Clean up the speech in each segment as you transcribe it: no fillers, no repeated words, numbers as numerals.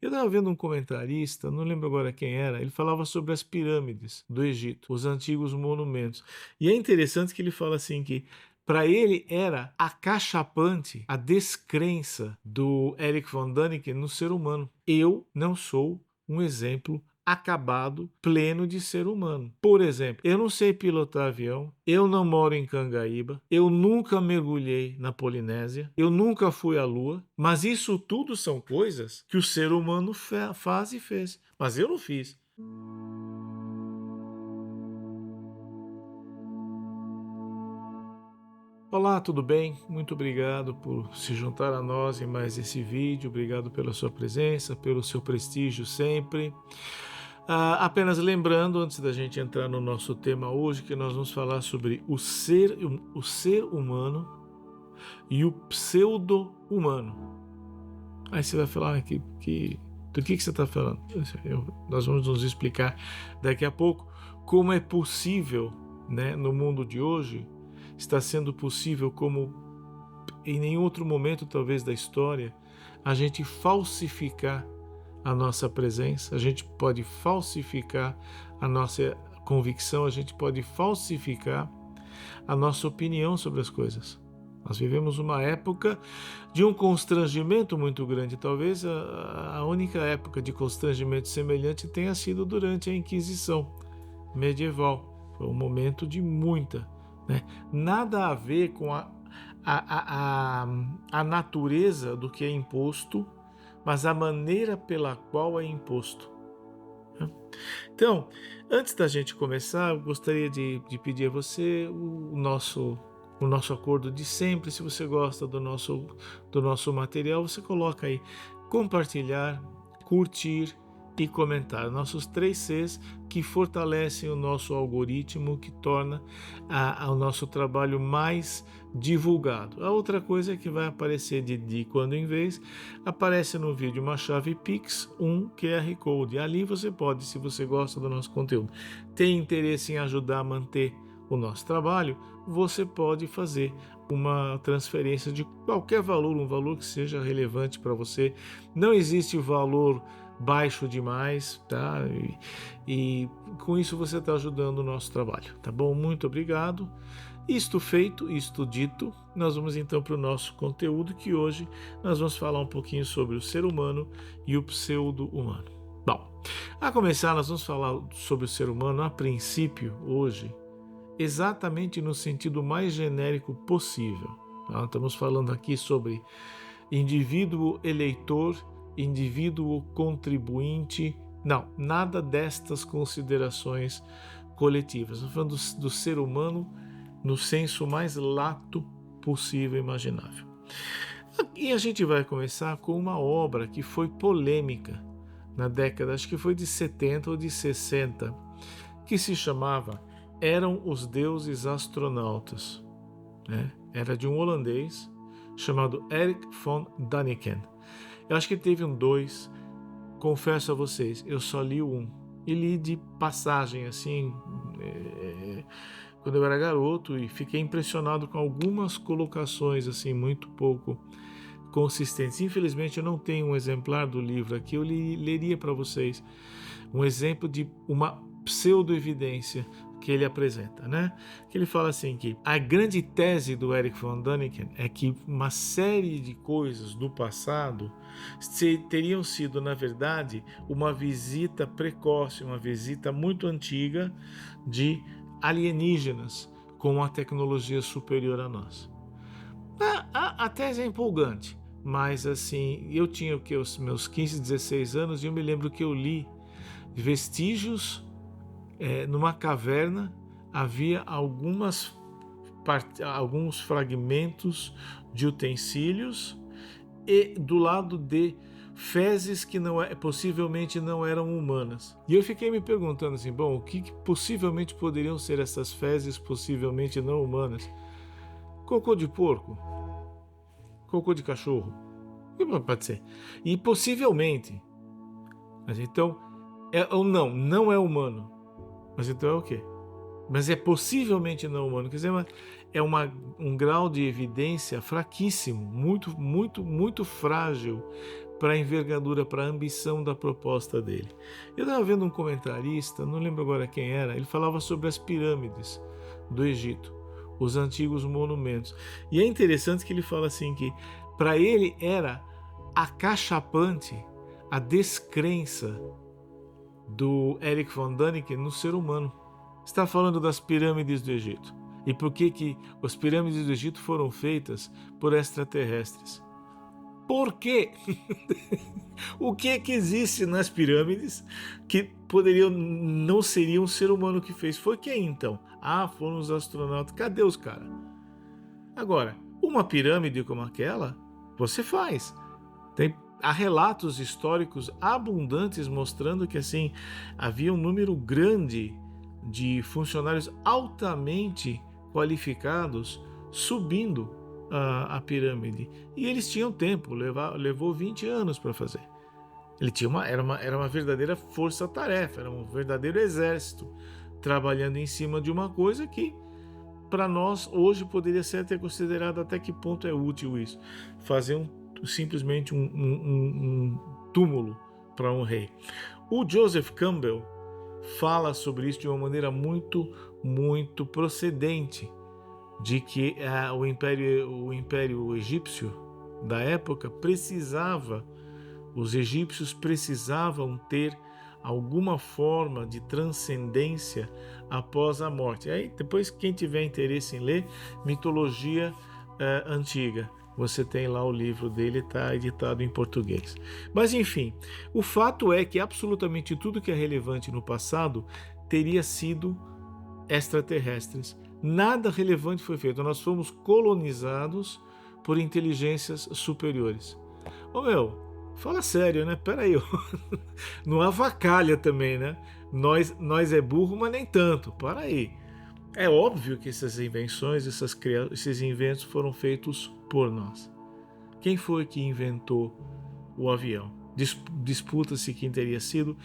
Eu estava vendo um comentarista, não lembro agora quem era, ele falava sobre as pirâmides do Egito, os antigos monumentos. E é interessante que ele fala assim que para ele era acachapante a descrença do Eric von Däniken no ser humano. Eu não sou um exemplo acabado, pleno de ser humano. Por exemplo, eu não sei pilotar avião, eu não moro em Cangaíba, eu nunca mergulhei na Polinésia, eu nunca fui à Lua, mas isso tudo são coisas que o ser humano faz e fez, mas eu não fiz. Olá, tudo bem? Muito obrigado por se juntar a nós em mais esse vídeo. Obrigado pela sua presença, pelo seu prestígio sempre. Apenas lembrando, antes da gente entrar no nosso tema hoje, que nós vamos falar sobre o ser humano e o pseudo-humano. Aí você vai falar do que você está falando? Nós vamos nos explicar daqui a pouco como é possível, né, no mundo de hoje, está sendo possível como em nenhum outro momento talvez da história, a gente falsificar a nossa presença, a gente pode falsificar a nossa convicção, a gente pode falsificar a nossa opinião sobre as coisas. Nós vivemos uma época de um constrangimento muito grande. Talvez a única época de constrangimento semelhante tenha sido durante a Inquisição medieval. Foi um momento de muita, né? Nada a ver com a natureza do que é imposto, mas a maneira pela qual é imposto. Então, antes da gente começar, eu gostaria de pedir a você o nosso acordo de sempre. Se você gosta do nosso material, você coloca aí compartilhar, curtir e comentar. Nossos 3 Cs que fortalecem o nosso algoritmo, que torna o nosso trabalho mais divulgado. A outra coisa é que vai aparecer de quando em vez, aparece no vídeo uma chave Pix, um QR Code. Ali você pode, se você gosta do nosso conteúdo, tem interesse em ajudar a manter o nosso trabalho, você pode fazer uma transferência de qualquer valor, um valor que seja relevante para você. Não existe valor baixo demais, tá? E com isso você está ajudando o nosso trabalho, tá bom? Muito obrigado. Isto feito, isto dito, nós vamos então para o nosso conteúdo, que hoje nós vamos falar um pouquinho sobre o ser humano e o pseudo-humano. Bom, a começar, nós vamos falar sobre o ser humano a princípio, hoje, exatamente no sentido mais genérico possível. Tá? Estamos falando aqui sobre indivíduo eleitor, indivíduo contribuinte, não, nada destas considerações coletivas. Estamos falando do ser humano no senso mais lato possível e imaginável. E a gente vai começar com uma obra que foi polêmica na década, acho que foi de 70 ou de 60, que se chamava Eram os Deuses Astronautas. Né? Era de um holandês chamado Eric von Däniken. Eu acho que teve um 2, confesso a vocês, eu só li o 1. E li de passagem, assim, quando eu era garoto, e fiquei impressionado com algumas colocações, assim, muito pouco consistentes. Infelizmente eu não tenho um exemplar do livro aqui, eu leria para vocês um exemplo de uma pseudo-evidência que ele apresenta, né? Que ele fala assim que a grande tese do Eric von Däniken é que uma série de coisas do passado teriam sido, na verdade, uma visita precoce, uma visita muito antiga de alienígenas com uma tecnologia superior a nós. A tese é empolgante, mas assim, eu tinha os meus 15, 16 anos e eu me lembro que eu li vestígios numa caverna, havia alguns fragmentos de utensílios e do lado de fezes que possivelmente não eram humanas. E eu fiquei me perguntando assim, bom, o que possivelmente poderiam ser essas fezes possivelmente não humanas? Cocô de porco? Cocô de cachorro? Pode ser. E possivelmente. Mas então, ou não é humano. Mas então é o quê? Mas é possivelmente não humano. Quer dizer, um grau de evidência fraquíssimo, muito, muito, muito frágil para a envergadura, para a ambição da proposta dele. Eu estava vendo um comentarista, não lembro agora quem era, ele falava sobre as pirâmides do Egito, os antigos monumentos. E é interessante que ele fala assim que para ele era acachapante a descrença do Eric von Däniken no ser humano. Está falando das pirâmides do Egito. E por que as pirâmides do Egito foram feitas por extraterrestres? Por quê? O que é que existe nas pirâmides que não seria um ser humano que fez? Foi quem então? Ah, foram os astronautas. Cadê os caras? Agora, uma pirâmide como aquela, você faz. Há relatos históricos abundantes mostrando que assim havia um número grande de funcionários altamente qualificados subindo a pirâmide. E eles tinham tempo, levou 20 anos para fazer. Era uma verdadeira força-tarefa, era um verdadeiro exército trabalhando em cima de uma coisa que para nós hoje poderia ser até considerado até que ponto é útil isso. Fazer simplesmente um túmulo para um rei. O Joseph Campbell fala sobre isso de uma maneira muito, muito procedente, de que o Império Egípcio da época os egípcios precisavam ter alguma forma de transcendência após a morte. Aí depois quem tiver interesse em ler mitologia antiga, você tem lá o livro dele, está editado em português. Mas enfim, o fato é que absolutamente tudo que é relevante no passado teria sido extraterrestres. Nada relevante foi feito. Nós fomos colonizados por inteligências superiores. Ô meu, fala sério, né? Peraí, não avacalha também, né? Nós é burro, mas nem tanto. Para aí. É óbvio que essas invenções, esses inventos foram feitos por nós. Quem foi que inventou o avião? Disputa-se quem teria sido,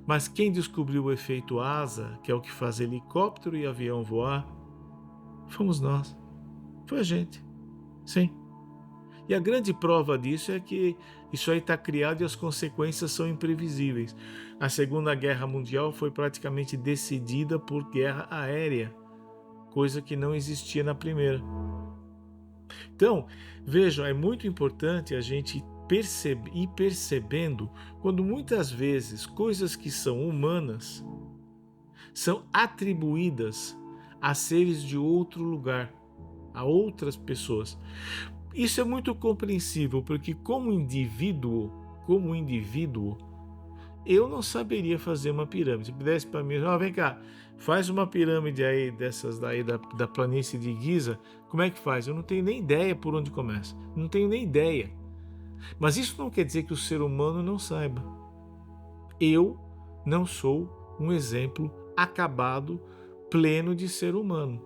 mas quem descobriu o efeito asa, que é o que faz helicóptero e avião voar, fomos nós. Foi a gente. Sim. E a grande prova disso é que isso aí está criado e as consequências são imprevisíveis. A Segunda Guerra Mundial foi praticamente decidida por guerra aérea, coisa que não existia na primeira. Então, vejam, é muito importante a gente ir percebendo quando muitas vezes coisas que são humanas são atribuídas a seres de outro lugar, a outras pessoas. Isso é muito compreensível, porque como indivíduo, eu não saberia fazer uma pirâmide. Se pudesse para mim, vem cá, faz uma pirâmide aí dessas daí da planície de Giza, como é que faz? Eu não tenho nem ideia por onde começa. Não tenho nem ideia. Mas isso não quer dizer que o ser humano não saiba. Eu não sou um exemplo acabado, pleno de ser humano.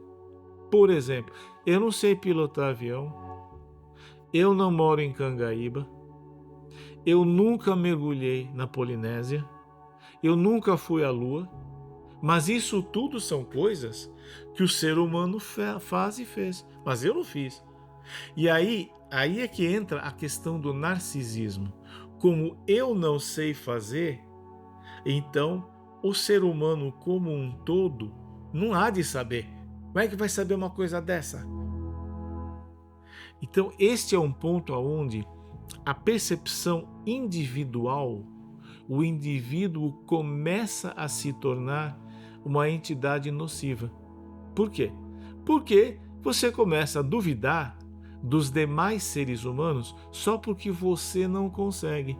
Por exemplo, eu não sei pilotar avião, eu não moro em Cangaíba, eu nunca mergulhei na Polinésia, eu nunca fui à Lua, mas isso tudo são coisas que o ser humano faz e fez, mas eu não fiz. E aí é que entra a questão do narcisismo. Como eu não sei fazer, então o ser humano como um todo não há de saber. Como é que vai saber uma coisa dessa? Então este é um ponto onde a percepção individual, o indivíduo começa a se tornar uma entidade nociva. Por quê? Porque você começa a duvidar dos demais seres humanos só porque você não consegue.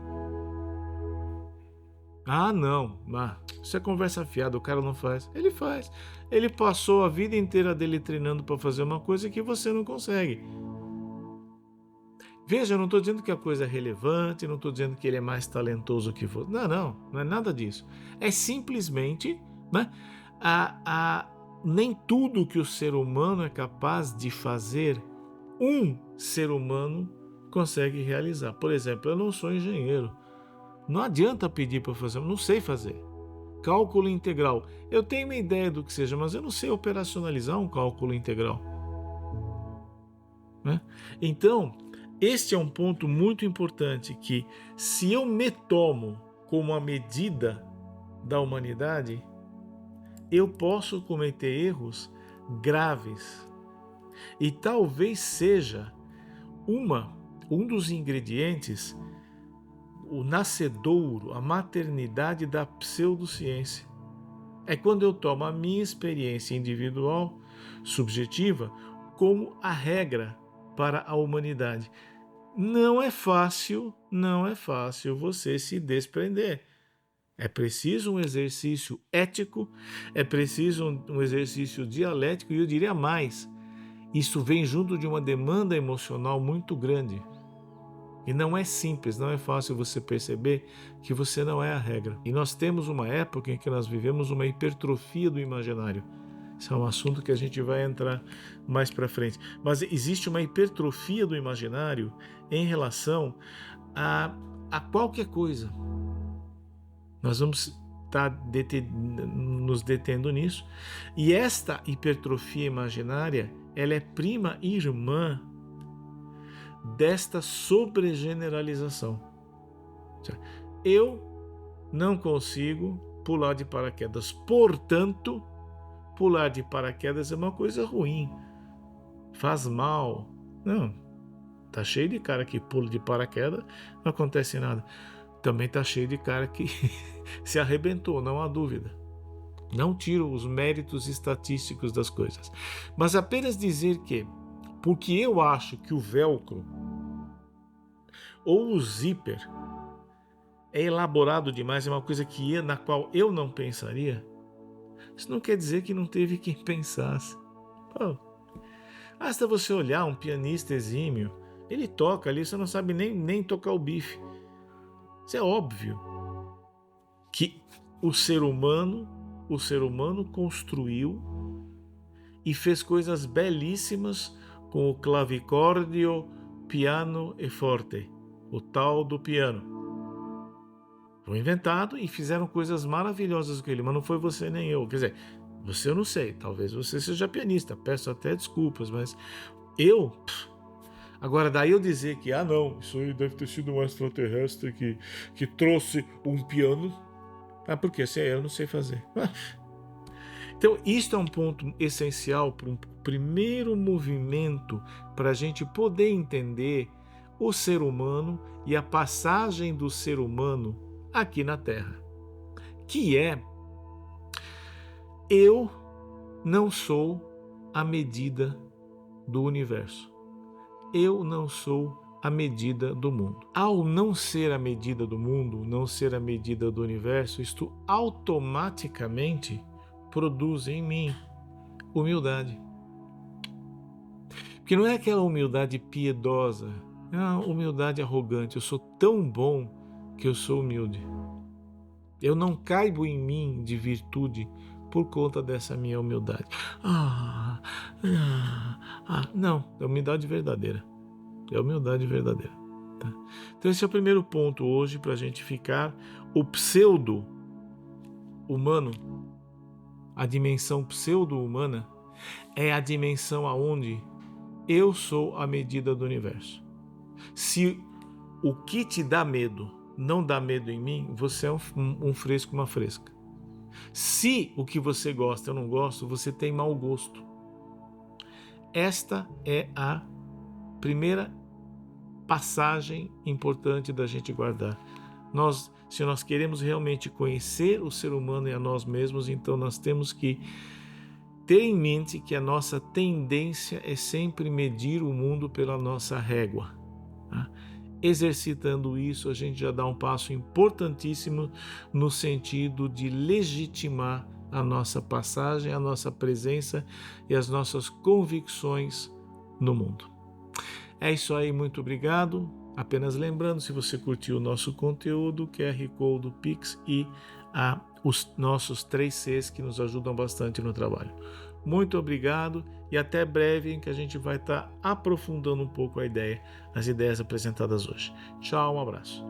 Ah, não, isso é conversa fiada, o cara não faz. Ele faz. Ele passou a vida inteira dele treinando para fazer uma coisa que você não consegue. Veja, eu não estou dizendo que a coisa é relevante, não estou dizendo que ele é mais talentoso que você. Não é nada disso. É simplesmente, né, nem tudo que o ser humano é capaz de fazer, um ser humano consegue realizar. Por exemplo, eu não sou engenheiro. Não adianta pedir para fazer, eu não sei fazer. Cálculo integral. Eu tenho uma ideia do que seja, mas eu não sei operacionalizar um cálculo integral. Né? Então, Este é um ponto muito importante, que se eu me tomo como a medida da humanidade, eu posso cometer erros graves. E talvez seja um dos ingredientes, o nascedouro, a maternidade da pseudociência. É quando eu tomo a minha experiência individual, subjetiva, como a regra para a humanidade. Não é fácil você se desprender. É preciso um exercício ético, é preciso um exercício dialético, e eu diria mais, isso vem junto de uma demanda emocional muito grande. E não é simples, não é fácil você perceber que você não é a regra. E nós temos uma época em que nós vivemos uma hipertrofia do imaginário. Isso é um assunto que a gente vai entrar mais para frente. Mas existe uma hipertrofia do imaginário em relação a qualquer coisa. Nós vamos estar nos detendo nisso. E esta hipertrofia imaginária, ela é prima irmã desta sobregeneralização. Eu não consigo pular de paraquedas, portanto, pular de paraquedas é uma coisa ruim, faz mal. Não, tá cheio de cara que pula de paraquedas, não acontece nada. Também tá cheio de cara que se arrebentou, não há dúvida. Não tiro os méritos estatísticos das coisas, mas apenas dizer que, porque eu acho que o velcro ou o zíper é elaborado demais, é uma coisa na qual eu não pensaria, isso não quer dizer que não teve quem pensasse. Basta você olhar um pianista exímio, ele toca ali, você não sabe nem tocar o bife. Isso é óbvio que o ser humano construiu e fez coisas belíssimas com o clavicórdio, piano e forte, o tal do piano. Foi inventado e fizeram coisas maravilhosas com ele, mas não foi você nem eu. Quer dizer, você eu não sei, talvez você seja pianista, peço até desculpas, mas eu... Agora, daí eu dizer que, não, isso aí deve ter sido um extraterrestre que trouxe um piano. Por quê? Se eu não sei fazer. Então, isto é um ponto essencial para um primeiro movimento para a gente poder entender o ser humano e a passagem do ser humano aqui na Terra, que é: eu não sou a medida do universo. Eu não sou a medida do mundo. Ao não ser a medida do mundo, não ser a medida do universo, isto automaticamente produz em mim humildade. Porque não é aquela humildade piedosa, é uma humildade arrogante. Eu sou tão bom que eu sou humilde. Eu não caibo em mim de virtude por conta dessa minha humildade. Não, é humildade verdadeira. É humildade verdadeira. Tá? Então esse é o primeiro ponto hoje para a gente ficar. O pseudo-humano, a dimensão pseudo-humana, é a dimensão aonde eu sou a medida do universo. Se o que te dá medo não dá medo em mim, você é um fresco, uma fresca. Se o que você gosta eu não gosto, você tem mau gosto. Esta é a primeira passagem importante da gente guardar. Se nós queremos realmente conhecer o ser humano e a nós mesmos, então nós temos que ter em mente que a nossa tendência é sempre medir o mundo pela nossa régua. Tá? Exercitando isso, a gente já dá um passo importantíssimo no sentido de legitimar a nossa passagem, a nossa presença e as nossas convicções no mundo. É isso aí, muito obrigado. Apenas lembrando, se você curtiu o nosso conteúdo, QR Code do Pix e os nossos 3 Cs que nos ajudam bastante no trabalho. Muito obrigado e até breve, em que a gente vai estar aprofundando um pouco as ideias apresentadas hoje. Tchau, um abraço.